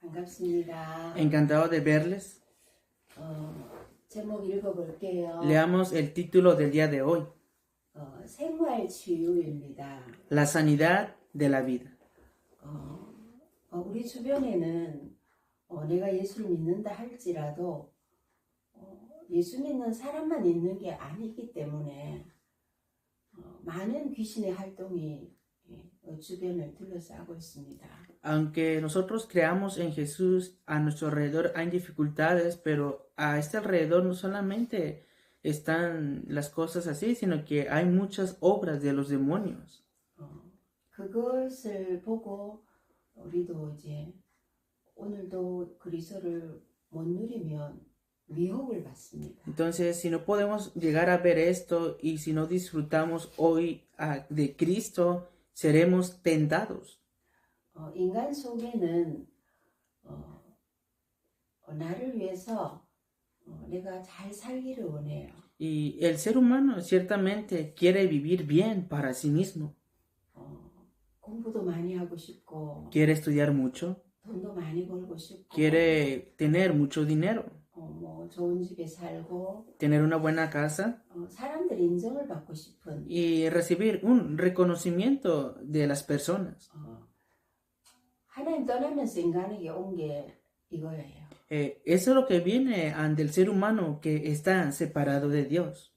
반갑습니다. Encantado de verles. 제목 읽어볼게요. Leamos el título del día de hoy. 생활치유입니다. La sanidad de la vida. 우리 주변에는 내가 예수를 믿는다 할지라도 예수 믿는 사람만 있는 게 아니기 때문에 많은 귀신의 활동이 주변을 둘러싸고 있습니다. Aunque nosotros creamos en Jesús, a nuestro alrededor hay dificultades, pero a este alrededor no solamente están las cosas así, sino que hay muchas obras de los demonios. 그것을 보고 우리도 이제 오늘도 그리스도를 못 누리면 미혹을 받습니다. Entonces, si no podemos llegar a ver esto y si no disfrutamos hoy de Cristo, seremos tentados. 인간 속에는 나를 위해서 내가 잘 살기를 원해요. Y el ser humano ciertamente quiere vivir bien para sí mismo. 공부도 많이 하고 싶고, Quiere estudiar mucho, 돈도 많이 벌고 싶고, quiere tener mucho dinero, 좋은 집에 살고, tener una buena casa 사람들의 인정을 받고 싶은. y recibir un reconocimiento de las personas. 하나님 떠나면서 인간에게 온 게 이거예요. Eso es lo que viene ante el ser humano que está separado de Dios.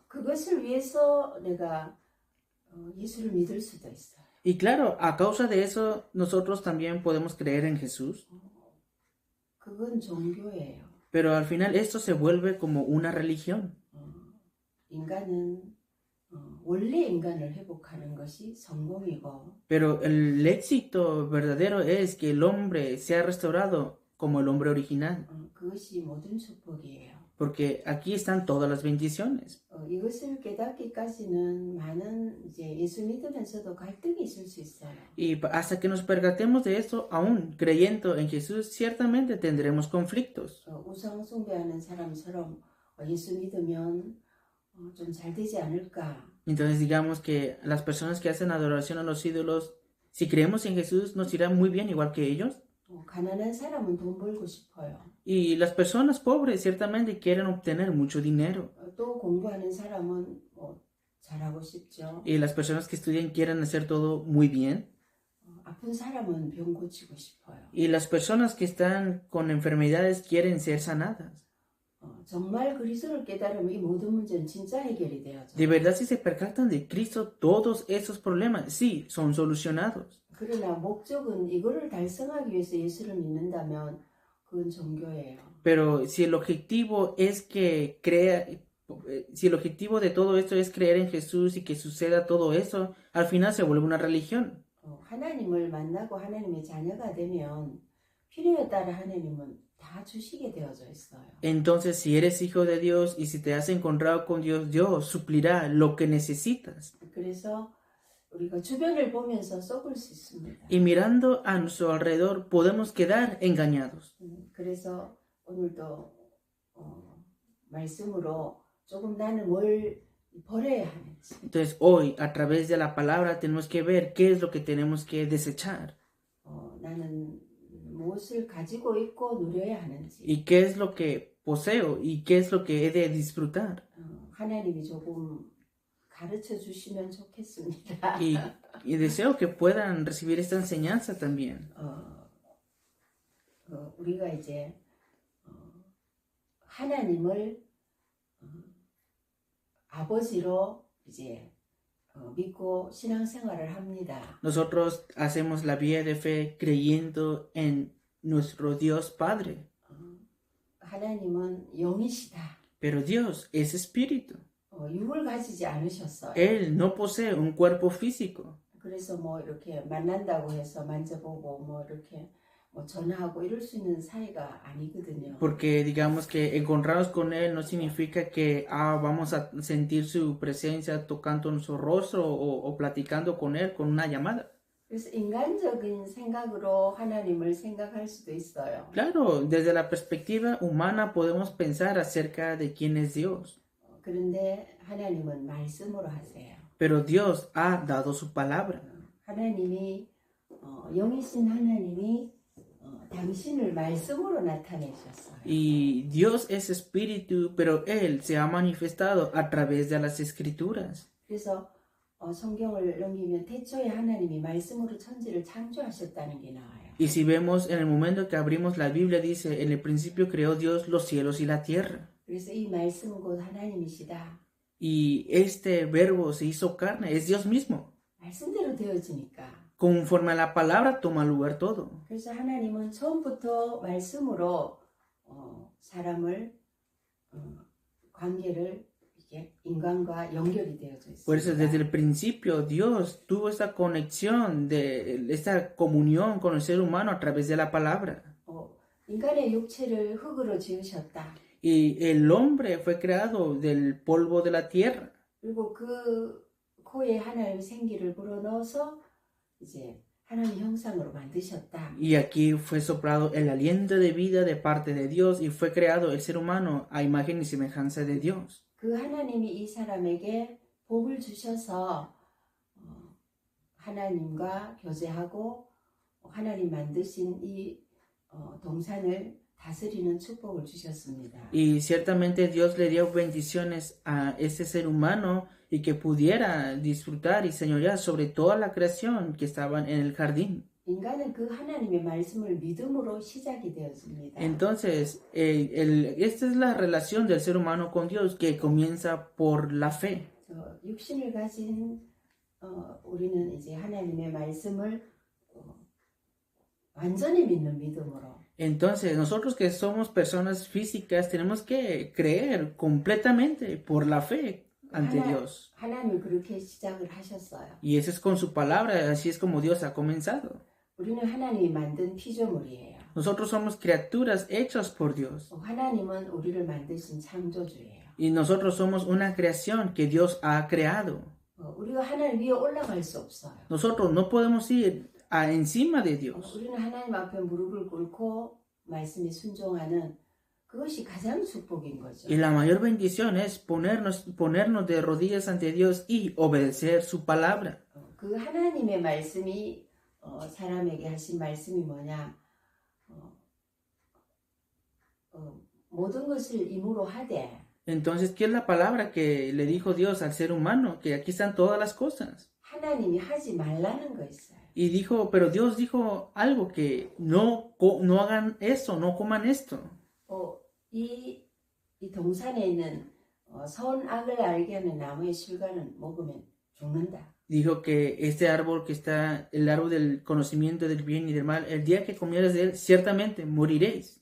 그것을 위해서 내가 예수를 믿을 수도 있어요. Y claro, a causa de eso, nosotros también podemos creer en Jesús. 그건 종교예요. Pero al final esto se vuelve como una religión. 인간은 원래 인간을 회복하는 것이 성공이고. Pero el éxito verdadero es que el hombre sea restaurado como el hombre original. 그것이 모든 축복이에요. Porque aquí están todas las bendiciones. 이것을 깨닫기까지는 많은 이제 예수 믿으면서도 갈등이 있을 수 있어요. Y hasta que nos percatemos de esto, aún creyendo en Jesús, ciertamente tendremos conflictos. 우상 숭배하는 사람처럼 예수 믿으면 좀 잘 되지 않을까. Entonces digamos que las personas que hacen adoración a los ídolos, si creemos en Jesús, nos irá muy bien igual que ellos. 가난한 사람은 돈 벌고 싶어요. Y las personas pobres ciertamente quieren obtener mucho dinero. 또 공부하는 사람은 잘하고 싶죠. Y las personas que estudian quieren hacer todo muy bien. 아픈 사람은 병 고치고 싶어요. Y las personas que están con enfermedades quieren ser sanadas. 정말 그리스도를 깨달으면 이 모든 문제는 진짜 해결이 되어져. De verdad, si se percatan de Cristo, todos esos problemas sí son solucionados. 그러나 목적은 이거를 달성하기 위해서 예수를 믿는다면 그건 종교예요. Pero si el objetivo es que si el objetivo de todo esto es creer en Jesús y que suceda todo eso, al final se vuelve una religión. 하나님을 만나고 하나님의 자녀가 되면 필요에 따라 하나님은 다 주시게 되어져 있어요. Entonces, si eres hijo de Dios y si te has encontrado con Dios, Dios suplirá lo que necesitas. 그래서 우리가 주변을 보면서 속을 수 있습니다. Y mirando a nuestro alrededor podemos quedar engañados. 그래서 오늘도 말씀으로 조금 나는 뭘 버려야 하는지. Entonces, hoy, a través de la palabra, tenemos que ver qué es lo que tenemos que desechar. 나는 무엇을 가지고 있고 누려야 하는지. Y qué es lo que poseo y qué es lo que he de disfrutar. 하나님이 조금 가르쳐 주시면 좋겠습니다. Y deseo que puedan recibir esta enseñanza también. 우리가 이제 하나님을 아버지로 이제 믿고 신앙생활을 합니다. Nosotros hacemos la vida de fe creyendo en nuestro Dios Padre. 하나님은 영이시다. Pero Dios es espíritu. 육을 가지지 않으셨어요. Él no posee un cuerpo físico. 그래서 이렇게 만난다고 해서 만져보고 이렇게 전화하고 이럴 수 있는 사이가 아니거든요. Porque digamos que encontrarnos con Él no significa que vamos a sentir su presencia tocando nuestro rostro o platicando con Él con una llamada. 그래서 인간적인 생각으로 하나님을 생각할 수도 있어요. Claro, desde la perspectiva humana podemos pensar acerca de quién es Dios. 그런데 하나님은 말씀으로 하세요. Pero Dios ha dado su palabra. 하나님이 영이신 하나님이 당신을 말씀으로 나타내셨어요. Y Dios es espíritu, pero Él se ha manifestado a través de las escrituras. 그래서 성경을 넘기면 태초에 하나님이 말씀으로 천지를 창조하셨다는 게 나와요. Y si vemos en el momento que abrimos la Biblia, dice, en el principio creó Dios los cielos y la tierra. 그래서 이 말씀은 곧 하나님이시다. Y este verbo se hizo carne, es Dios mismo. 말씀대로 되어지니까. Conforme a la palabra toma lugar todo. 그래서 하나님은 처음부터 말씀으로 사람을 관계를 이게 인간과 연결이 되어져 Por eso 있습니다. desde el principio Dios tuvo esta conexión, esta comunión con el ser humano a través de la palabra. 인간의 육체를 흙으로 지으셨다. Y el hombre fue creado del polvo de la tierra. 그리고 그 코에 하나님의 생기를 불어넣어서 이제 하나님 형상으로 만드셨다. Y aquí fue soplado el aliento de vida de parte de Dios y fue creado el ser humano a imagen y semejanza de Dios. 그 하나님이 이 사람에게 복을 주셔서 하나님과 교제하고 하나님 만드신 이 동산을 다스리는 축복을 주셨습니다. Y ciertamente Dios le dio bendiciones a ese ser humano y que pudiera disfrutar y señorear sobre toda la creación que estaban en el jardín. 인간은 그 하나님의 말씀을 믿음으로 시작이 되었습니다. Entonces, esta es la relación del ser humano con Dios que comienza por la fe. 육신을 가진 우리는 이제 하나님의 말씀을 완전히 믿는 믿음으로. Entonces, nosotros que somos personas físicas tenemos que creer completamente por la fe ante Dios. 하나님이 그렇게 시작을 하셨어요. Y eso es con su palabra, así es como Dios ha comenzado. 우리는 하나님이 만든 피조물이에요. Nosotros somos criaturas hechas por Dios. 하나님은 우리를 만드신 창조주예요. Y nosotros somos una creación que Dios ha creado. 우리가 하나님 위에 올라갈 수 없어요. Nosotros no podemos ir encima de Dios. 우리는 하나님 앞에 무릎을 꿇고 말씀에 순종하는 그것이 가장 축복인 거죠. Y la mayor bendición es ponernos de rodillas ante Dios y obedecer su palabra. 그 하나님의 말씀이 사람에게 하신 말씀이 뭐냐? 모든 것을 임으로 하되. Entonces, ¿qué es la palabra que le dijo Dios al ser humano? Que aquí están todas las cosas. 하나님이 하지 말라는 거 있어요. Y dijo, pero Dios dijo algo que no hagan eso, no coman esto. 이 동산에 있는 선악을 알게 하는 나무의 실과는 먹으면 죽는다. Dijo que este árbol que está, el árbol del conocimiento del bien y del mal, el día que comieras de él, ciertamente moriréis.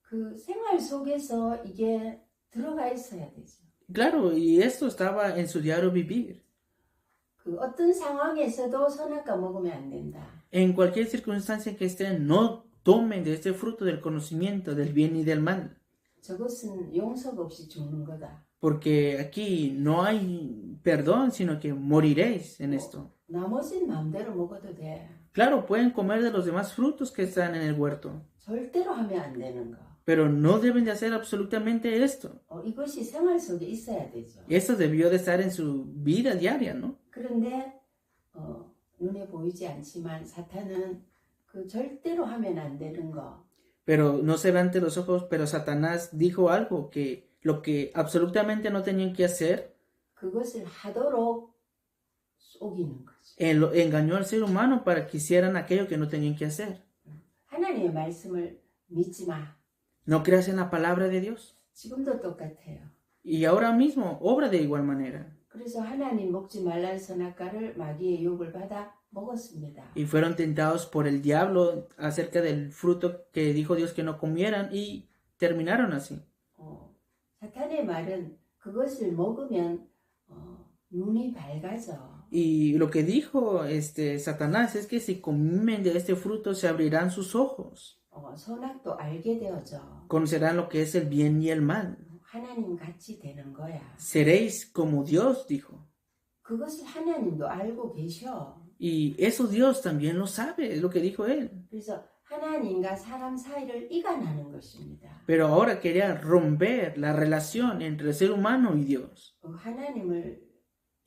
그 생활 속에서 이게 들어가 있어야 되죠. Claro, y esto estaba en su diario vivir. 그 어떤 상황에서도 선악과 먹으면 안 된다. En cualquier circunstancia que estén, no tomen de este fruto del conocimiento del bien y del mal. 저것은 용서가 없이 죽는 거다. Porque aquí no hay perdón, sino que moriréis en esto. 나머지는 마음대로 먹어도 돼. Claro, pueden comer de los demás frutos que están en el huerto, 절대로 하면 안 되는 거. pero no deben de hacer absolutamente esto. 이것이 생활 속에 있어야 되죠. Esto debió de estar en su vida diaria, ¿no? 그런데 눈에 보이지 않지만 사탄은 그 절대로 하면 안 되는 거. Pero no se ve ante los ojos, pero Satanás dijo algo que lo que absolutamente no tenían que hacer, 그것을 하도록 속이는 거죠. engañó al ser humano para que hicieran aquello que no tenían que hacer. 하나님의 말씀을 믿지 마. No creas en la palabra de Dios. 지금도 똑같아요. Y ahora mismo obra de igual manera. 그래서 하나님 먹지 말라는 선악과를 마귀의 유혹을 받아 먹었습니다. Y fueron tentados por el diablo acerca del fruto que dijo Dios que no comieran y terminaron así. 사탄의 말은 그것을 먹으면 눈이 밝아져. Y lo que dijo Satanás es que si comen de este fruto se abrirán sus ojos. 선악도 알게 되어져. Conocerán lo que es el bien y el mal. 하나님 같이 되는 거야. Seréis como Dios, dijo. 그것을 하나님도 알고 계셔. Y eso Dios también lo sabe, es lo que dijo él. 그래서 하나님과 사람 사이를 이간하는 것입니다. Pero ahora quería romper la relación entre el ser humano y Dios. 하나님을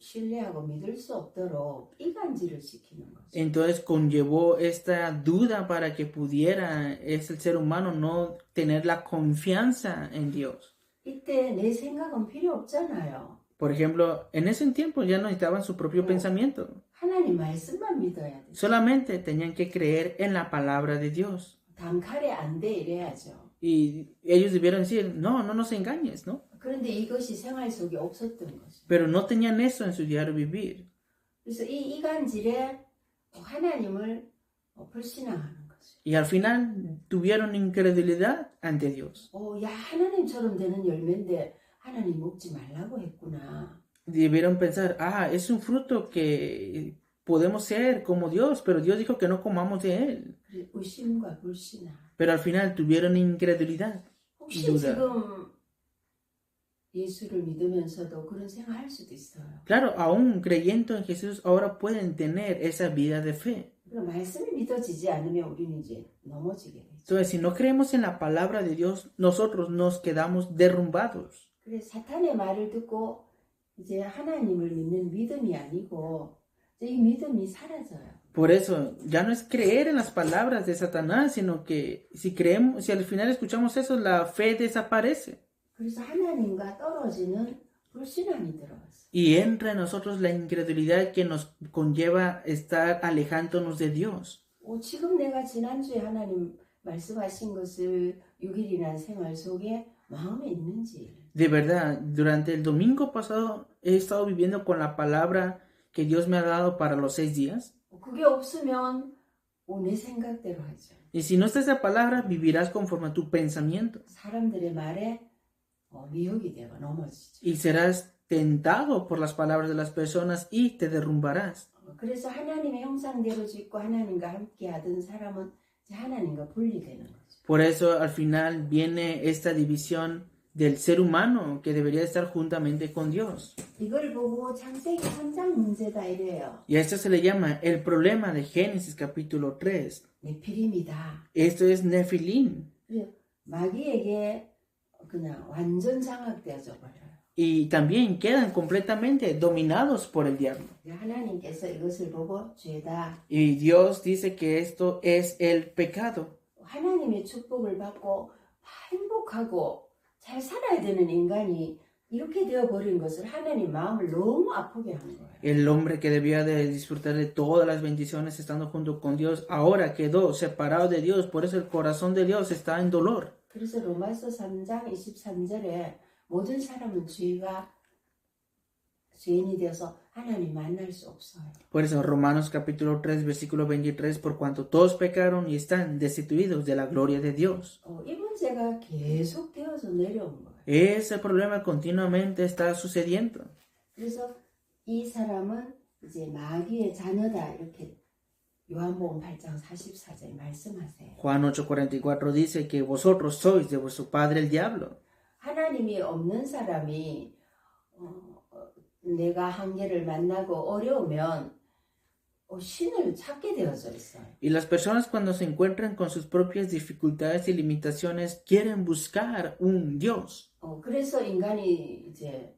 신뢰하고 믿을 수 없도록 이간질을 시키는 거죠. Entonces conllevó esta duda para que pudiera el ser humano no tener la confianza en Dios. 이때 내 생각은 필요 없잖아요. Por ejemplo, en ese tiempo ya no necesitaban su propio pensamiento. 하나님 말씀만 믿어야 돼. Solamente tenían que creer en la palabra de Dios. 단칼에 안 돼 이래야죠. Y ellos debieron decir, no, no nos engañes, ¿no? 그런데 이것이 생활 속에 없었던 것이죠. Pero no tenían eso en su diario vivir. 그래서 이 이간질에 하나님을 불신앙하는 거죠. Y al final tuvieron incredulidad ante Dios. 야, 하나님처럼 되는 열매인데 하나님 먹지 말라고 했구나. Debieron pensar, es un fruto que podemos ser como Dios, pero Dios dijo que no comamos de él. 의심과 불신앙. Pero al final tuvieron incredulidad y 혹시 duda. 지금 예수를 믿으면서도 그런 생각할 수도 있어요. Claro, aún creyendo en Jesús, ahora pueden tener esa vida de fe. 그럼 말씀이 믿어지지 않으면 우리는 이제 넘어지게 되죠. Entonces, si no creemos en la palabra de Dios, nosotros nos quedamos derrumbados. 그래서 사탄의 말을 듣고 이제 하나님을 믿는 믿음이 아니고 이제 이 믿음이 사라져요. Por eso, ya no es creer en las palabras de Satanás, sino que si creemos, si al final escuchamos eso, la fe desaparece. 그래서 하나님과 떨어지는 불신앙이 들어왔어요. Y entra en nosotros la incredulidad que nos conlleva estar alejándonos de Dios. 지금 내가 지난주에 하나님 말씀하신 것을 6일이나 생활 속에 마음에 있는지. De verdad, durante el domingo pasado he estado viviendo con la palabra que Dios me ha dado para los 6 días. 그게 없으면 내 생각대로 하죠. Y si no está esa palabra, vivirás conforme a tu pensamiento. 사람들의 말에 미혹이 되고 넘어지죠. Y serás tentado por las palabras de las personas y te derrumbarás. 그래서 하나님의 형상대로 짓고 하나님과 함께 하던 사람은 이제 하나님과 분리되는 거죠. Por eso al final viene esta división del ser humano que debería estar juntamente con Dios. 이걸 보고 창세기 3장 문제다 이래요. Y a esto se le llama el problema de Génesis capítulo 3. 네피림이다. Esto es Nefilim. 마귀에게 그냥 완전 장악되어져 버려요. Y también quedan completamente dominados por el diablo. 하나님께서 이것을 보고 죄다. Y Dios dice que esto es el pecado. 하나님의 축복을 받고 행복하고 잘 살아야 되는 인간이 이렇게 되어버린 것을 하나님 마음을 너무 아프게 한 거예요. El hombre que debía de disfrutar de todas las bendiciones estando junto con Dios, ahora quedó separado de Dios. Por eso el corazón de Dios está en dolor. 그래서 로마서 3장 23절에 모든 사람은 죄인이 되어서 하나님 만날 수 없어요. Por eso Romanos capítulo 3 versículo 23, por cuanto todos pecaron y están destituidos de la gloria de Dios. 이 문제가 계속 되어서 내려온 거예요. Ese problema continuamente está sucediendo. 그래서 이 사람은 이제 마귀의 자녀다 이렇게 요한복음 8장 44절에 말씀하세요. Juan 8:44 dice que vosotros sois de vuestro padre el diablo. 하나님이 없는 사람이 내가 한계를 만나고 어려우면 신을 찾게 되어져 있어요. Y las personas cuando se encuentran con sus propias dificultades y limitaciones quieren buscar un Dios. 그래서 인간이 이제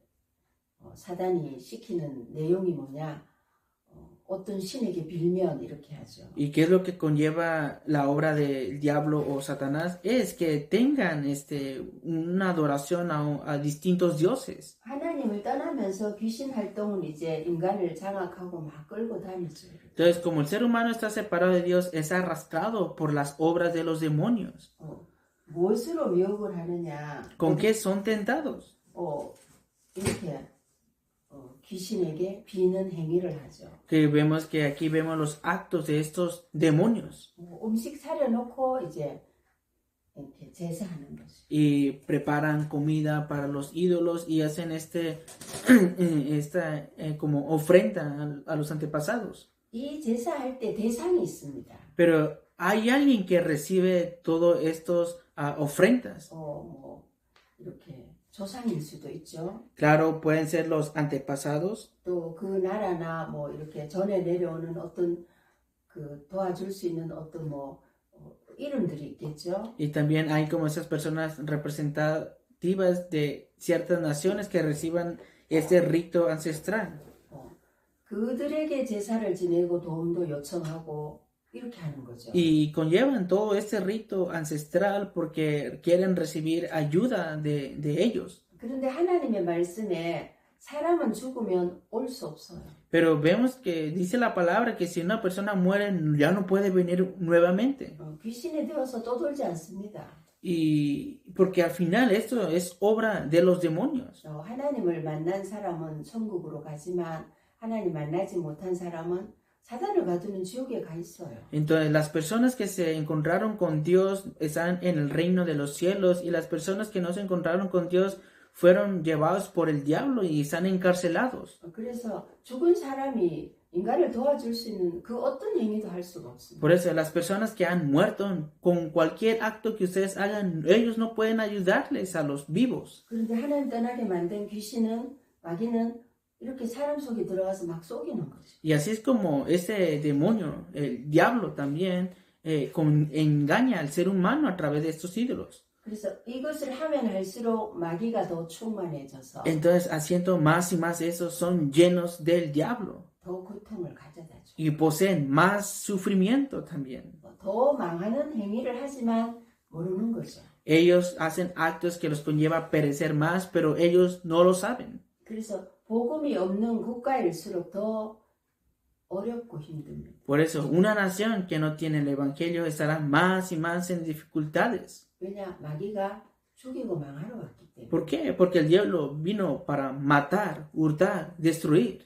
사단이 시키는 내용이 뭐냐? 어떤 신에게 빌면 이렇게 하죠. ¿Y qué es lo que conlleva la obra del diablo o Satanás? Es que tengan una adoración a distintos dioses. 하나님을 떠나면서 귀신 활동은 이제 인간을 장악하고 막 끌고 다니죠. Entonces, como el ser humano está separado de Dios, es arrastrado por las obras de los demonios. 무엇으로 미혹을 하느냐? ¿Con qué son tentados? 이렇게 귀신에게 비는 행위를 하죠. Que vemos que aquí vemos los actos de estos demonios. 음식 차려놓고 이제 이렇게 제사하는 거죠. Y preparan comida para los ídolos y hacen como ofrenda a los antepasados. 이 제사할 때 대상이 있습니다. Pero hay alguien que recibe todos estos ofrendas. 이렇게 조상일 수도 있죠. Claro, pueden ser los antepasados. 또 그 나라나 이렇게 전에 내려오는 어떤 도와줄 수 있는 어떤 이름들이 있겠죠. Y también hay como esas personas representativas de ciertas naciones que reciban este rito ancestral. 그들에게 제사를 지내고 도움도 요청하고 이렇게 하는 거죠. Y conllevan todo este rito ancestral porque quieren recibir ayuda de ellos. 그런데 하나님의 말씀에 사람은 죽으면 올 수 없어요. Pero vemos que dice la palabra que si una persona muere ya no puede venir nuevamente. 귀신이 되어서 떠돌지 않습니다. Y porque al final esto es obra de los demonios. 하나님을 만난 사람은 천국으로 가지만 하나님 만나지 못한 사람은 사단을 가두는 지옥에 가 있어요. Entonces las personas que se encontraron con Dios están en el reino de los cielos y las personas que no se encontraron con Dios fueron llevados por el diablo y están encarcelados. 그래서 죽은 사람이 인간을 도와줄 수 있는 그 어떤 행위도 할 수가 없습니다. Por eso las personas que han muerto, con cualquier acto que ustedes hagan, ellos no pueden ayudarles a los vivos. 그런데 하나님 떠나게 만든 귀신은 마귀는 이렇게 사람 속에 들어가서 막 속이는 거죠. Y así es como ese demonio, el diablo también, engaña al ser humano a través de estos ídolos. 그래서 이것을 하면 할수록 마귀가 더 충만해져서 Entonces, haciendo más y más eso, son llenos del diablo 더 고통을 가져다 줘. y poseen más sufrimiento también. 더 망하는 행위를 하지만 모르는 거죠. Ellos hacen actos que los conlleva a perecer más, pero ellos no lo saben. 그래서 복음이 없는 국가일수록 더 어렵고 힘듭니다. Por eso, una nación que no tiene el evangelio estará más y más en dificultades. 왜냐? 마귀가 죽이고 망하러 왔기 때문에. ¿Por qué? Porque el diablo vino para matar, hurtar, destruir.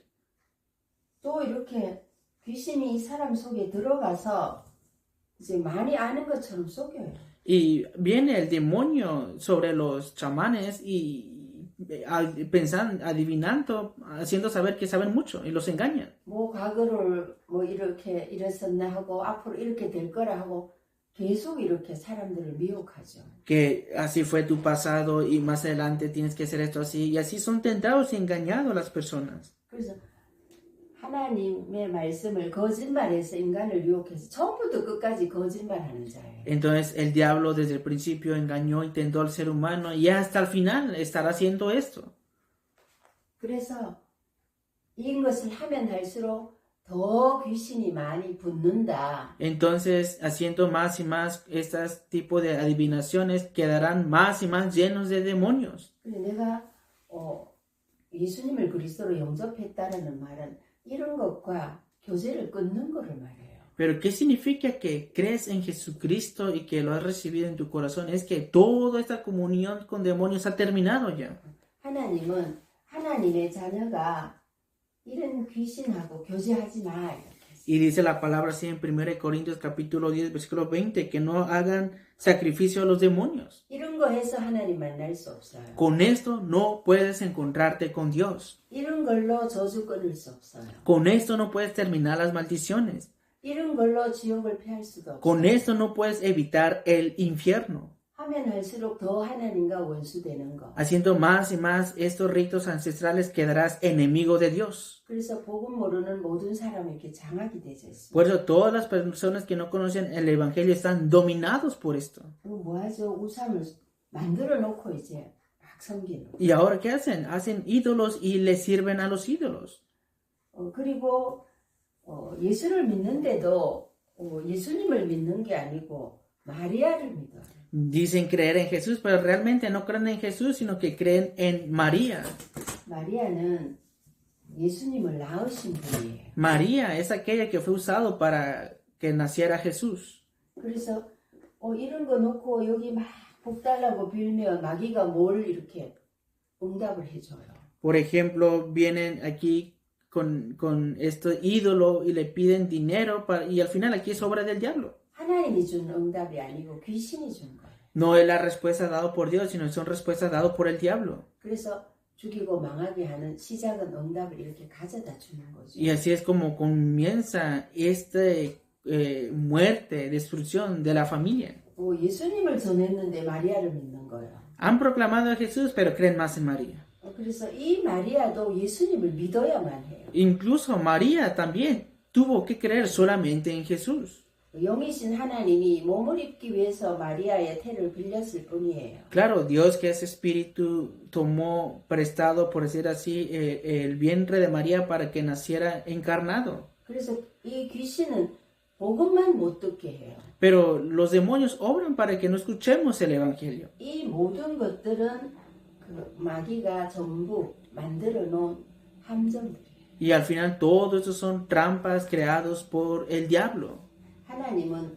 또 이렇게 귀신이 이 사람 속에 들어가서 이제 많이 아는 것처럼 속여요. Y viene el demonio sobre los chamanes y pensando, adivinando, haciendo saber que saben mucho y los engañan. 뭐 과거를 뭐 이렇게 이랬었나 하고 앞으로 이렇게 될 거라 하고 계속 이렇게 사람들을 미혹하죠. Que así fue tu pasado y más adelante tienes que hacer esto así. Y así son tentados y engañados las personas. 그래서 하나님의 말씀을 거짓말해서 인간을 유혹해서 처음부터 끝까지 거짓말하는 자예요. Entonces el diablo desde el principio engañó y tentó al ser humano y hasta el final estará haciendo esto. 그래서 이것을 하면 할수록 더 귀신이 많이 붙는다. Entonces, haciendo más y más estos tipos de adivinaciones, quedarán más y más llenos de demonios. 그래 내가 예수님을 그리스도로 영접했다라는 말은 이런 것과 교제를 끊는 거를 말해요. Pero ¿qué significa que crees en Jesucristo y que lo has recibido en tu corazón? Es que toda esta comunión con demonios ha terminado ya. 하나님은 하나님의 자녀가 이런 귀신하고 교제하지 마. Y dice la palabra así en 1 Corintios capítulo 10, versículo 20, que no hagan sacrificio a los demonios. 이런 거 해서 하나님 만날 수 없어요. Con esto no puedes encontrarte con Dios. 이런 걸로 저주 끊을 수 없어요. Con esto no puedes terminar las maldiciones. 이런 걸로 지옥을 피할 수도 없어요. Con esto no puedes evitar el infierno. 하면 할수록 더 하나님과 원수되는 거. Haciendo más y más estos ritos ancestrales quedarás enemigo de Dios. 그래서 복음 모르는 모든 사람이 이렇게 장악이 되어 있습니다. Por eso todas las personas que no conocen el evangelio están dominados por esto. 그럼 뭐 하죠? 우상을 만들어 놓고 이제 막 섬기는. ¿Y ahora qué hacen? Hacen ídolos y le sirven a los ídolos. 그리고 예수를 믿는데도 예수님을 믿는 게 아니고 마리아를 믿어요. Dicen creer en Jesús, pero realmente no creen en Jesús, sino que creen en María. 마리아는 예수님을 낳으신 분이에요. María es aquella que fue usado para que naciera Jesús. 그래서 이런 거 놓고 여기 막 복 달라고 빌면 마귀가 뭘 이렇게 응답을 해줘요. Por ejemplo, vienen aquí con este ídolo y le piden dinero y al final aquí es obra del diablo. 하나님이 준 응답이 아니고 귀신이 준 거예요. No es la respuesta dada por Dios, sino son respuestas dadas por el diablo. 그래서 죽이고 망하게 하는 시작은 응답을 이렇게 가져다 주는 거죠. Y así es como comienza esta muerte, destrucción de la familia. 예수님을 전했는데 마리아를 믿는 거예요. Han proclamado a Jesús, pero creen más en María. 그래서 이 마리아도 예수님을 믿어야만 해요. Incluso María también tuvo que creer solamente en Jesús. 영이신 하나님이 몸을 입기 위해서 마리아의 태를 빌렸을 뿐이에요. Claro, Dios que es espíritu tomó prestado, por decir así, el vientre de María para que naciera encarnado. 그래서 이 귀신은 복음만 못 듣게 해요. Pero los demonios obran para que no escuchemos el evangelio. 이 모든 것들은 그 마귀가 전부 만들어 놓은 함정들이에요. Y al final todo eso son trampas creados por el diablo. 하나님은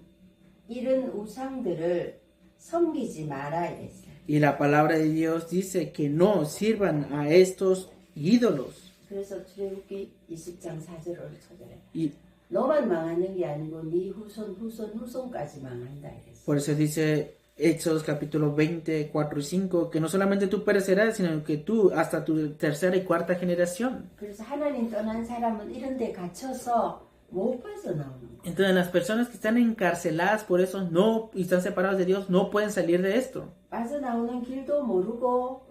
이런 우상들을 섬기지 마라 이랬어요. Y la palabra de Dios dice que no sirvan a estos ídolos. 그래서 출애굽기 20장 4절을 쳐줘요. Y 너만 망하는 게 아니고 네 후손까지 망한다 이랬어요. por eso dice Hechos capítulo 20, 4 y 5, que no solamente tú perecerás, sino que tú hasta tu tercera y cuarta generación. 그래서 하나님 떠난 사람은 이런 데 갇혀서 못 빠져나오는 거예요. Entonces las personas que están encarceladas por eso no y están separados de Dios no pueden salir de esto. 빠져나오는 길도 모르고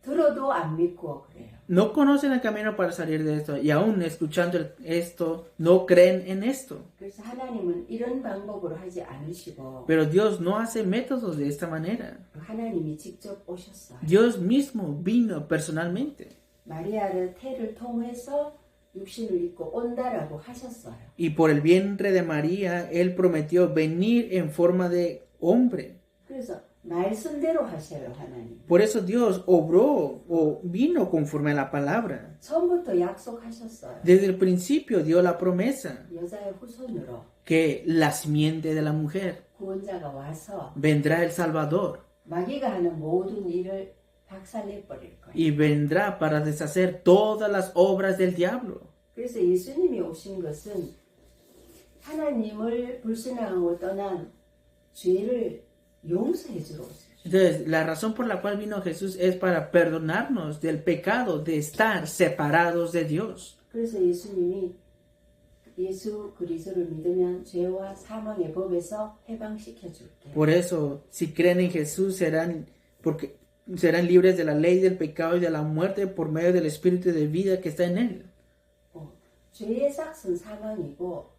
들어도 안 믿고 그래요. No conocen el camino para salir de esto y aún escuchando esto no creen en esto. 그래서 하나님은 이런 방법으로 하지 않으시고 Pero Dios no hace métodos de esta manera. 하나님이 직접 오셨어요. Dios mismo vino personalmente 마리아를 태를 통해서 육신을 입고 온다라고 하셨어요. y por el vientre de María Él prometió venir en forma de hombre. 그래서 말씀대로 하셔요 하나님. Por eso Dios obró o vino conforme a la palabra. 처음부터 약속하셨어요. Desde el principio dio la promesa 여자의 후손으로 que la simiente de la mujer 구원자가 와서 vendrá el Salvador 마귀가 하는 모든 일을 박살내 버릴 거예요. y vendrá para deshacer todas las obras del diablo. 그래서 예수님이 오신 것은 하나님을 불신앙하고 떠난 죄를 용서해 주러 오셨어요. Entonces, la razón por la cual vino Jesús es para perdonarnos del pecado de estar separados de Dios. 그래서 예수님이 예수 그리스도를 믿으면 죄와 사망의 법에서 해방시켜 줄게. Por eso, si creen en Jesús, serán libres de la ley del pecado y de la muerte por medio del Espíritu de vida que está en Él. 죄의 삭은 사망이고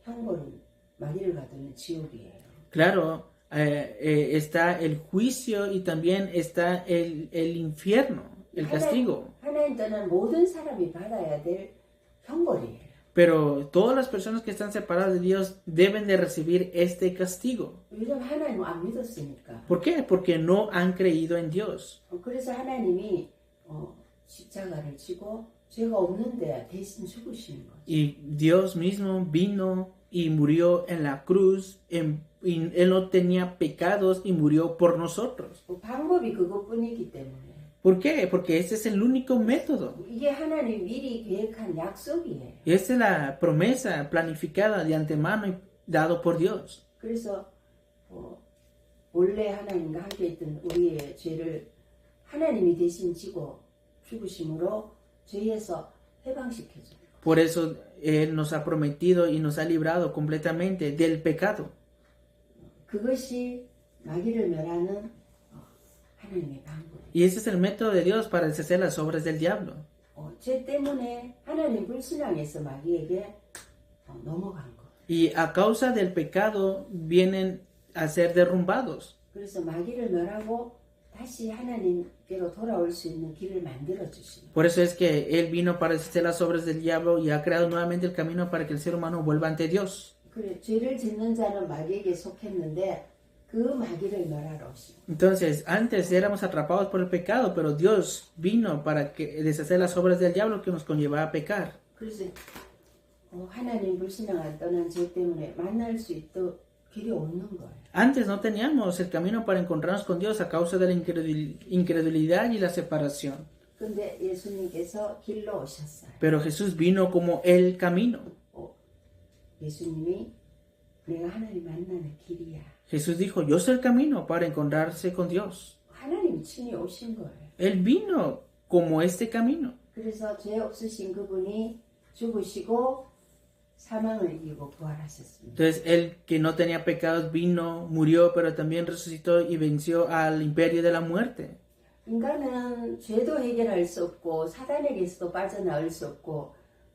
형벌은 마귀를 받으면 지옥이에요. Claro, está el juicio y también está el infierno, el castigo. 하나님 떠난 모든 사람이 받아야 될 형벌이에요. Pero todas las personas que están separadas de Dios deben de recibir este castigo. 왜냐면 하나님을 안 믿었으니까. ¿Por qué? Porque no han creído en Dios. 그래서 하나님이 십자가를 지고 죄가 없는데 대신 죽으시는 거죠. Y Dios mismo vino y murió en la cruz. Y Él no tenía pecados y murió por nosotros. 방법이 그것뿐이기 때문에. ¿Por qué? Porque ese es el único método. 이게 하나님 미리 계획한 약속이에요. Y esta es la promesa planificada de antemano y dado por Dios. 그래서 원래 하나님과 함께 있던 우리의 죄를 하나님이 대신 지고 죽으심으로 죄에서 해방시켜 줘요. Por eso Él nos ha prometido y nos ha librado completamente del pecado. 그것이 마귀를 멸하는 하나님의 방법. Y ese es el método de Dios para deshacer las obras del diablo. 죄 때문에 하나님 불신앙에서 마귀에게 넘어간 거. Y a causa del pecado vienen a ser derrumbados. 그래서 마귀를 멸하고 다시 하나님께로 돌아올 수 있는 길을 만들어 주시는. Por eso es que Él vino para deshacer las obras del diablo y ha creado nuevamente el camino para que el ser humano vuelva ante Dios. 그래 죄를 짓는 자는 마귀에게 속했는데 그 마귀를 멸하러 오신. Entonces, antes éramos atrapados por el pecado, pero Dios vino para deshacer las obras del diablo que nos conllevaba a pecar. 그래서 하나님 불신앙을 떠난 죄 때문에 만날 수 있도록 길이 없는 거예요. Antes no teníamos el camino para encontrarnos con Dios a causa de la incredulidad y la separación. 근데 예수님께서 길로 오셨어요. Pero Jesús vino como el camino. 예수님이 내가 하나님 만나는 길이야. Jesús dijo, yo soy el camino para encontrarse con Dios. 하나님 친히 오신 거예요. Él vino como este camino. 그래서 죄 없으신 그분이 죽으시고 사망을 이기고 부활하셨습니다. Entonces, Él que no tenía pecados vino, murió, pero también resucitó y venció al imperio de la muerte. 인간은 죄도 해결할 수 없고 사단에게서도 빠져나올 수 없고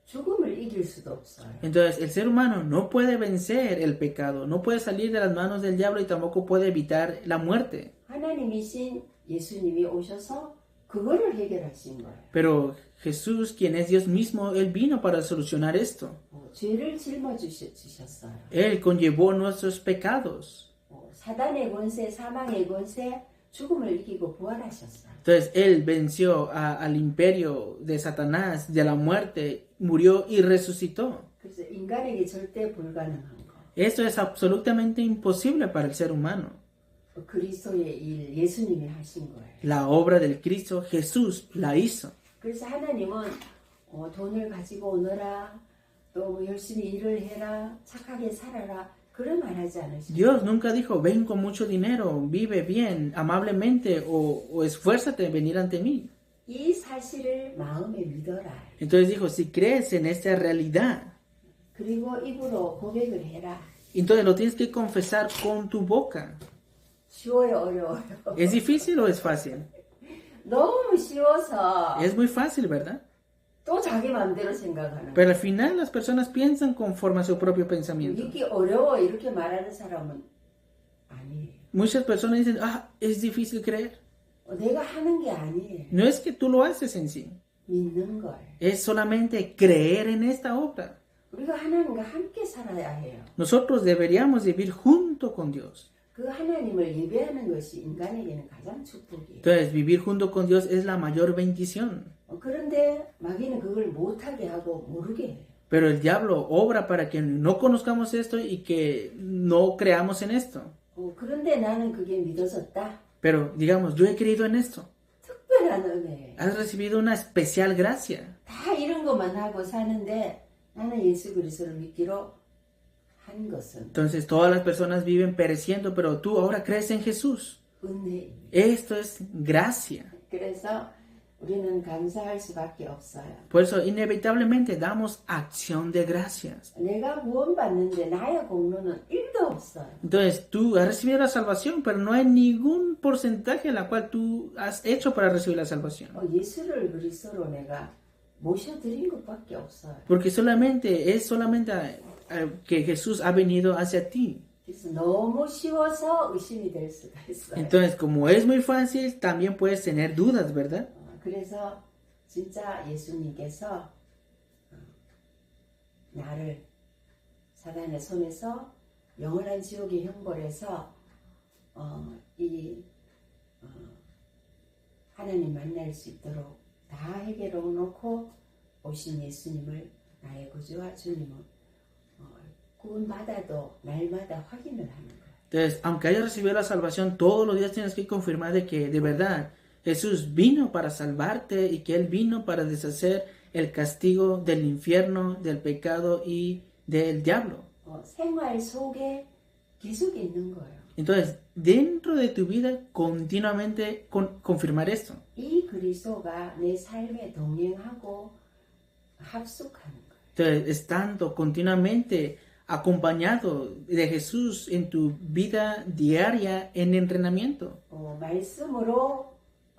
죽음을 이길 수도 없어요. Entonces, el ser humano no puede vencer el pecado, no puede salir de las manos del diablo y tampoco puede evitar la muerte. 하나님이신 예수님이 오셔서 그거를 해결하신 거예요. Pero Jesús, quien es Dios mismo, Él vino para solucionar esto. 죄를 짊어지셨어요. Él conllevó nuestros pecados. 사단의 권세, 사망의 권세, 죽음을 이기고 부활하셨어요. Entonces, Él venció al imperio de Satanás, de la muerte, murió y resucitó. 그래서 인간에게 절대 불가능한 거. Esto es absolutamente imposible para el ser humano. 그리스도의 일, 예수님이 하신 거예요. La obra del Cristo, Jesús la hizo. 그래서 하나님은 돈을 가지고 오너라, 또 열심히 일을 해라, 착하게 살아라, 그런 말 하지 않으시죠. Dios nunca dijo, ven con mucho dinero, vive bien, amablemente, o esfuérzate en venir ante mí. 이 사실을 마음에 믿어라. Entonces dijo, si crees en esta realidad, 그리고 입으로 고백을 해라. entonces lo tienes que confesar con tu boca. 쉬워요, 어려워요? ¿Es difícil o es fácil? 너무 쉬워서 Es muy fácil, ¿verdad? 또 자기 마음대로 생각하는. Pero al final las personas piensan conforme a su propio pensamiento. 믿기 어려워 이렇게 말하는 사람은 아니에요. Muchas personas dicen, es difícil creer. 내가 하는 게 아니에요. No es que tú lo haces en sí, 믿는 거예요. es solamente creer en esta obra. 우리가 하나님과 함께 살아야 해요. Nosotros deberíamos vivir junto con Dios. 그 하나님을 예배하는 것이 인간에게는 가장 축복이에요. Entonces, vivir junto con Dios es la mayor bendición. 그런데 마귀는 그걸 못하게 하고 모르게 해요. Pero el diablo obra para que no conozcamos esto y que no creamos en esto. 그런데 나는 그게 믿어졌다. Pero digamos, yo he creído en esto. 특별한 은혜예요. Has recibido una especial gracia. 다 이런 것만 하고 사는데 나는 예수 그리스도를 믿기로 한 것은 Entonces todas las personas viven pereciendo, pero tú ahora crees en Jesús. 은혜입니다. Esto es gracia. 그래서 우리는 감사할 수밖에 없어요. Por eso inevitablemente damos acción de gracias. 내가 구원받는데 나의 공로는 1도 없어요. Entonces tú has recibido la salvación, pero no hay ningún porcentaje en la cual tú has hecho para recibir la salvación. 예수를 그리스도로 내가 모셔드린 것밖에 없어요. Porque es solamente que Jesús ha venido hacia ti. 그래서 너무 쉬워서 의심이 될 수가 있어요. Entonces, como es muy fácil, también puedes tener dudas, ¿verdad? 그래서 진짜 예수님께서 나를 사단의 손에서 영원한 지옥의 형벌에서 하나님 만날 수 있도록 다 해결해 놓고 오신 예수님을 나의 구주와 주님은 구원받아도 날마다 확인을 하는 거예요. Entonces, aunque hayas recibido la salvación, todos los días tienes que confirmar de que de verdad Jesús vino para salvarte y que Él vino para deshacer el castigo del infierno, del pecado y del diablo. 생활 속에 계속 있는 거예요. Entonces, dentro de tu vida, continuamente confirmar esto. 이 그리스도가 내 삶에 동행하고 합숙하는 거예요. Entonces, estando continuamente acompañado de Jesús en tu vida diaria en entrenamiento. 말씀으로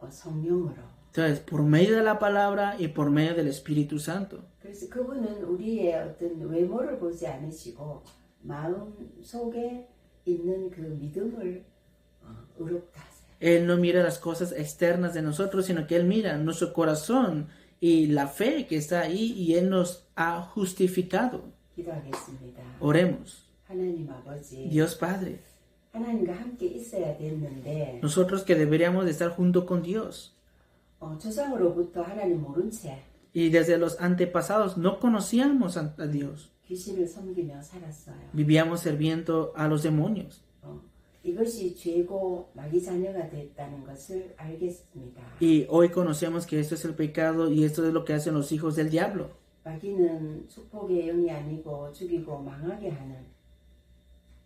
성령으로. Entonces, por medio de la palabra y por medio del Espíritu Santo. 그래서 그분은 우리의 어떤 외모를 보지 않으시고 마음 속에 있는 그 믿음을 의롭다 하세요. Él no mira las cosas externas de nosotros, sino que Él mira nuestro corazón y la fe que está ahí y Él nos ha justificado. 기도하겠습니다. Oremos. 하나님 아버지, Dios Padre, 하나님과 함께 있어야 됐는데 nosotros que deberíamos de estar junto con Dios. 조상으로부터 하나님 모른 채 Y desde los antepasados no conocíamos a Dios. 귀신을 섬기며 살았어요. Vivíamos sirviendo a los demonios. 이것이 죄고 마귀 자녀가 됐다는 것을 알겠습니다. Y hoy conocemos que esto es el pecado y esto es lo que hacen los hijos del diablo. 마귀는 축복의 영이 아니고 죽이고 망하게 하는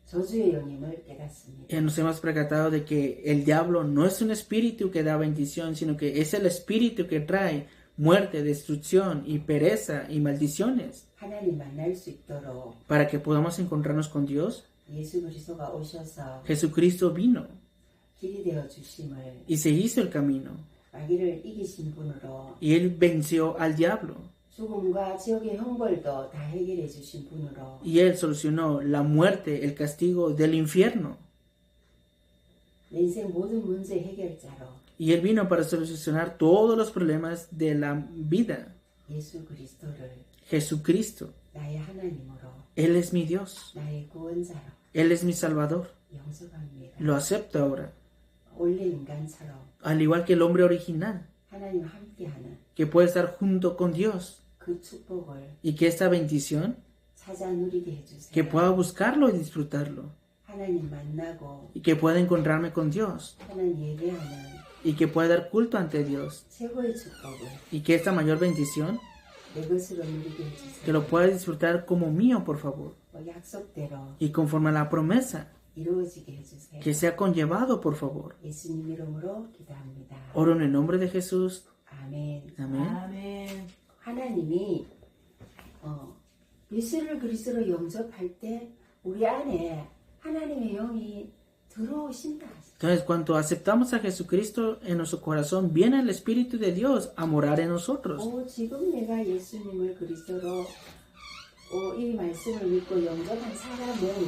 저주의 영임을 깨닫습니다. Nos hemos percatado de que el diablo no es un espíritu que da bendición, sino que es el espíritu que trae muerte, destrucción y pereza y maldiciones. 하나님 만날 수 있도록 Para que podamos encontrarnos con Dios, 예수 그리스도가 오셔서 Jesucristo vino 길이 되어 주심을 y se hizo el camino. 마귀를 이기신 분으로 Y Él venció al diablo. 죽음과 지옥의 형벌도 다 해결해 주신 분으로 Y Él solucionó la muerte, el castigo del infierno. 내 인생 모든 문제 해결자로 Y Él vino para solucionar todos los problemas de la vida. 예수 그리스도를 Jesucristo. 나의 하나님으로 Él es mi Dios. 나의 구원자로 Él es mi Salvador. 영접합니다. Lo acepto ahora. 원래 인간처럼 Al igual que el hombre original, 하나님과 함께하는 que puede estar junto con Dios. 그 축복을 Y que esta bendición, 찾아 누리게 해주세요. que pueda buscarlo y disfrutarlo. 하나님 만나고 Y que pueda encontrarme con Dios. 하나님 예배하는 Y que pueda dar culto ante Dios. 최고의 축복을 Y que esta mayor bendición, 내 것으로 누리게 que 해주세요. lo pueda disfrutar como mío, por favor. 약속대로 Y conforme a la promesa, 이루어지게 해주세요. que sea conllevado, por favor. 예수님 이름으로 기도합니다. Oro en el nombre de Jesús. 아멘. Amén. 하나님이 예수를 그리스도로 영접할 때 우리 안에 하나님의 영이 들어오신다. Entonces, cuando aceptamos a Jesucristo en nuestro corazón, viene el Espíritu de Dios a morar en nosotros. 지금 내가 예수님을 그리스도로 이 말씀을 믿고 영접한 사람은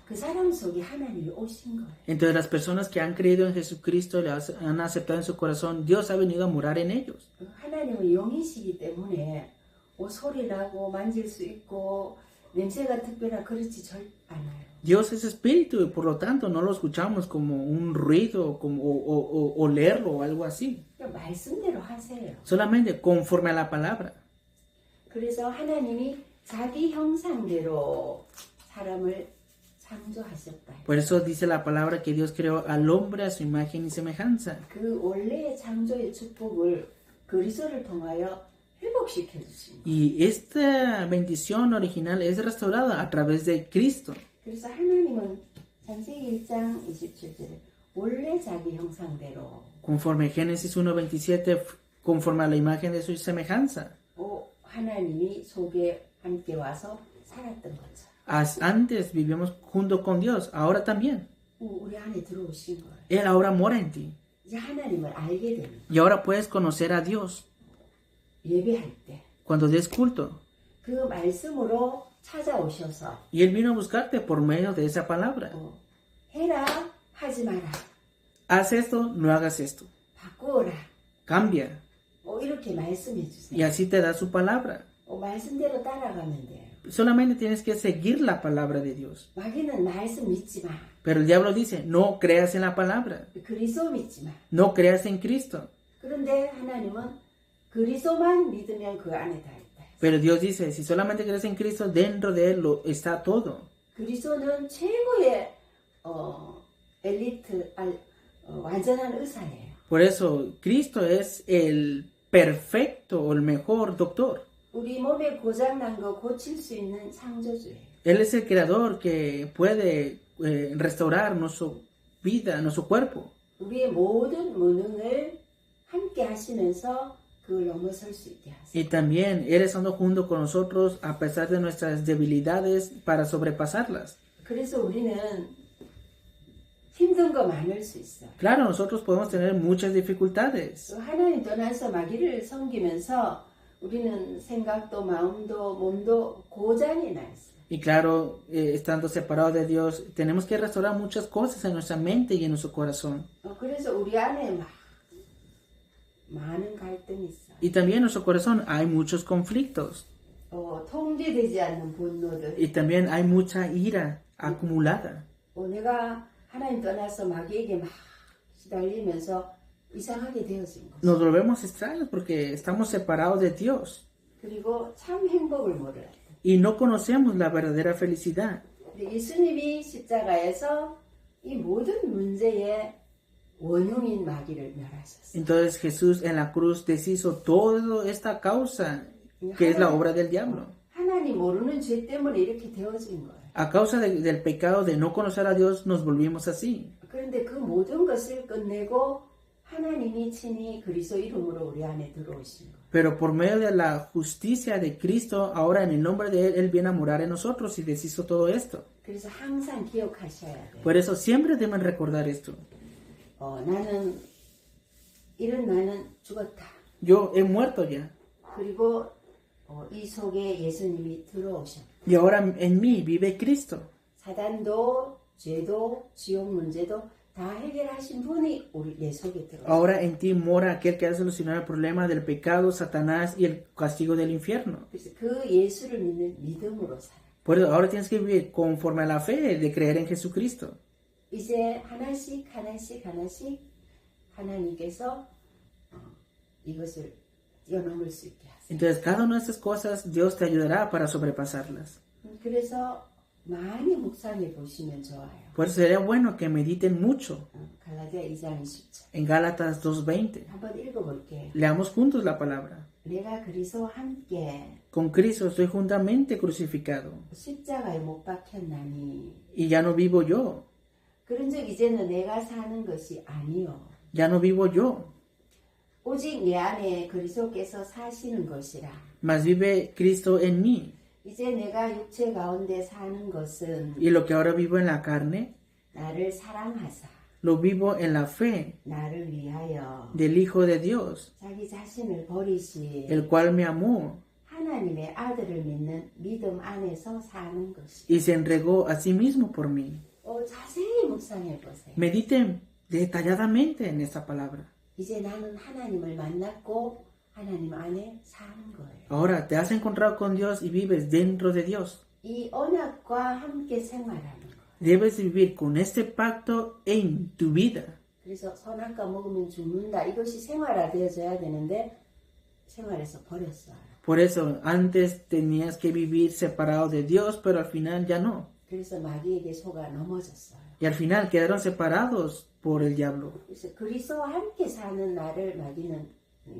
그 사람 속에 하나님이 오신 거예요. Entonces, las personas que han creído en Jesucristo, le han aceptado en su corazón, Dios ha venido a morar en ellos. 하나님은 영이시기 때문에 소리 나고 만질 수 있고 냄새가 특별한 그렇지 않아요. Dios es espíritu y por lo tanto no lo escuchamos como un ruido como, o olerlo o algo así. 말씀대로 하세요. Solamente conforme a la palabra. 그래서 하나님이 자기 형상대로 사람을 창조하셨다. Por eso dice la palabra que Dios creó al hombre a su imagen y semejanza. 그 원래의 창조의 축복을 그리스도를 통하여 회복시켜 주신 거예요. Y esta bendición original es restaurada a través de Cristo. 그래서 하나님은 창세기 1장 27절에 원래 자기 형상대로 Conforme Génesis 1:27, conforme a la imagen de su semejanza. 하나님이 속에 함께 와서 살았던 거죠. Antes vivíamos junto con Dios, ahora también. 우리 안에 들어오신 거예요. Él ahora mora en ti. 이제 하나님을 알게 됩니다. Y ahora puedes conocer a Dios 예배할 때 cuando des culto. 그 말씀으로 찾아오셔서 Y Él vino a buscarte por medio de esa palabra. 해라 하지 마라 Haz esto, no hagas esto. 바꾸어라 Cambia. 이렇게 말씀해 Y 주세요. así te da su palabra. 말씀대로 따라가면 돼요. Solamente tienes que seguir la palabra de Dios. 마귀는 말씀 믿지 마. Pero el diablo dice, no creas en la palabra. 그리스도 믿지 마. No creas en Cristo. 그런데 하나님은 그리스도만 믿으면 그 안에 다 있다. Pero Dios dice, si solamente crees en Cristo, dentro de Él está todo. 그리스도는 최고의 엘리트, 완전한 의사예요. Por eso, Cristo es el perfecto o el mejor doctor. 우리 몸에 고장난 거 고칠 수 있는 창조주예요. Él es el creador que puede restaurar nuestra vida, nuestro cuerpo. 우리의 모든 무능을 함께 하시면서 그걸 넘어설 수 있게 하세요. Y también Él estando junto con nosotros a pesar de nuestras debilidades para sobrepasarlas. 그래서 우리는 힘든 거 많을 수 있어. Claro, nosotros podemos tener muchas dificultades. 하나님 떠나서 마귀를 섬기면서 우리는 생각도 마음도 몸도 고장이 나 있어. Y claro, estando separados de Dios, tenemos que restaurar muchas cosas en nuestra mente y en nuestro corazón. 그래서 우리 안에 많은 갈등이 있어. Y también en nuestro corazón hay muchos conflictos. 통제되지 않는 분노들. Y también hay mucha ira acumulada. 내가 하나님 떠나서 마귀에게 막 시달리면서 이상하게 되어진 거죠. Nos volvemos extraños porque estamos separados de Dios. 그리고 참 행복을 몰라요. Y no conocemos la verdadera felicidad. 예수님이 십자가에서 이 모든 문제의 원흉인 마귀를 멸하셨어요. Entonces Jesús en la cruz deshizo toda esta causa que es la obra del diablo. 하나님 모르는 죄 때문에 이렇게 되어진 거예요. A causa del pecado de no conocer a Dios nos volvimos así. 그런데 그 모든 것을 끝내고 하나님이 친히 그리스도 이름으로 우리 안에 들어오신 거예요. Pero por medio de la justicia de Cristo, ahora en el nombre de Él, Él viene a morar en nosotros y deshizo todo esto. 그래서 항상 기억하셔야 돼요. Por eso siempre deben recordar esto. 나는 죽었다. Yo he muerto ya. 그리고 이 속에 예수님이 들어오셨고 Y ahora en mí vive Cristo. 사단도 죄도 지옥 문제도 다 해결하신 분이 우리 내 속에 들어오셨고 Ahora en ti mora aquel que ha solucionado el problema del pecado, Satanás y el castigo del infierno. 그래서 그 예수를 믿는 믿음으로 살아. Por eso ahora tienes que vivir conforme a la fe de creer en Jesucristo. 이제 하나씩 하나님께서 이것을 뛰어넘을 수 있게 하세요. Entonces cada una de estas cosas Dios te ayudará para sobrepasarlas. 그래서 많이 묵상해 보시면 좋아요. Por eso sería bueno que mediten mucho 갈라디아 2장 20절. en Gálatas 2:20. 한번 읽어볼게요. Leamos juntos la palabra. 내가 그리스도와 함께 Con Cristo estoy juntamente crucificado 십자가에 못 박혔나니 y ya no vivo yo, 그런즉 이제는 내가 사는 것이 아니요 ya no vivo yo, 오직 내 안에 그리스도께서 사시는 것이라. mas vive Cristo en mí. 이제 내가 육체 가운데 사는 것은 Y lo que ahora vivo en la carne, 나를 사랑하사 lo vivo en la fe 나를 위하여 del Hijo de Dios, 자기 자신을 버리시 el cual me amó 하나님의 아들을 믿는 믿음 안에서 사는 것이. y se entregó a sí mismo por mí. 자세히 묵상해 보세요. Mediten detalladamente en esta palabra. 이제 나는 하나님을 만났고 하나님 안에 사는 거예요. Ahora te has encontrado con Dios y vives dentro de Dios. 이 언약과 함께 생활하는 거예요. Debes vivir con este pacto en tu vida. 그래서 선악과 먹으면 죽는다. 이것이 생활화되어져야 되는데 생활에서 버렸어요. Por eso antes tenías que vivir separado de Dios, pero al final ya no. 그래서 마귀에게 속아 넘어졌어요. Y al final quedaron separados por el diablo. 그래서 그리스도와 함께 사는 나를 마귀는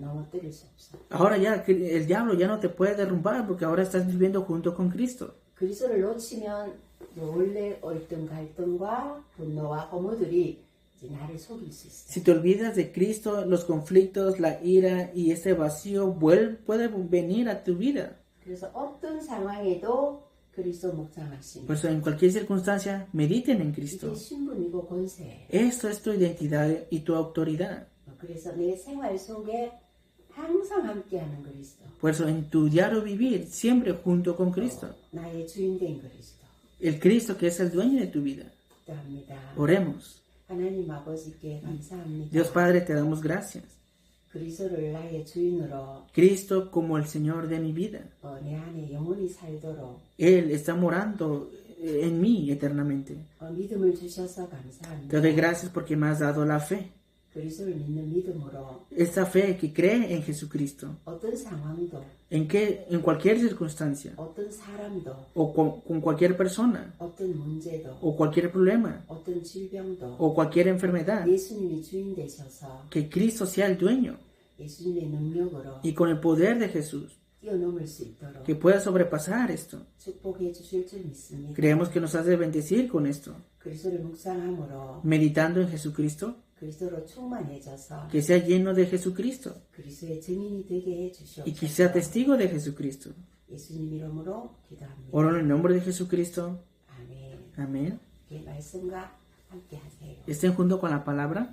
넘어뜨릴 수 없어. Ahora ya el diablo ya no te puede derrumbar porque ahora estás viviendo junto con Cristo. 그리스도를 놓치면 원래 어떤 갈등과 분노와 허무들이 이제 나를 속일 수 있어. Si te olvidas de Cristo, los conflictos, la ira y este vacío puede venir a tu vida. 그래서 어떤 상황에도 그리스도 묵상하시니. Por eso en cualquier circunstancia, mediten en 이게 Cristo. 신분이고 권세예요. Esto es tu identidad y tu autoridad. 그래서 내 생활 속에 항상 함께하는 그리스도. Por eso en tu diario vivir, siempre junto con Cristo. 나의 주인된 그리스도. El Cristo que es el dueño de tu vida. 기도합니다. Oremos. 하나님 아버지께 감사합니다. Dios Padre, te damos gracias. 그리스도를 나의 주인으로 Cristo como el Señor de mi vida. 내 안에 영원히 살도록 Él está morando en mí eternamente. 믿음을 주셔서 감사합니다. Te doy gracias porque me has dado la fe. 그리스도를 믿는 믿음으로 Esta fe que cree en Jesucristo. 어떤 상황도 En cualquier circunstancia. 어떤 사람도 O con cualquier persona. 어떤 문제도 O cualquier problema. 어떤 질병도 O cualquier enfermedad. 예수님이 주인 되셔서 Que Cristo sea el dueño. 예수님의 능력으로 Y con el poder de Jesús. 뛰어넘을 수 있도록 Que pueda sobrepasar esto. 축복해 주실 줄 믿습니다. Creemos que nos has de bendecir con esto. 그리스도를 묵상함으로 Meditando en Jesucristo. 그리스도로 충만해져서 Que sea lleno de Jesucristo. 그리스도의 증인이 되게 해 Y que sea 주시옵소서. testigo de Jesucristo. 예수님 이름으로 기도합니다. Oro en el nombre de Jesucristo. 아멘. Amén. 이 말씀과 함께 하세요. Estén junto con la palabra.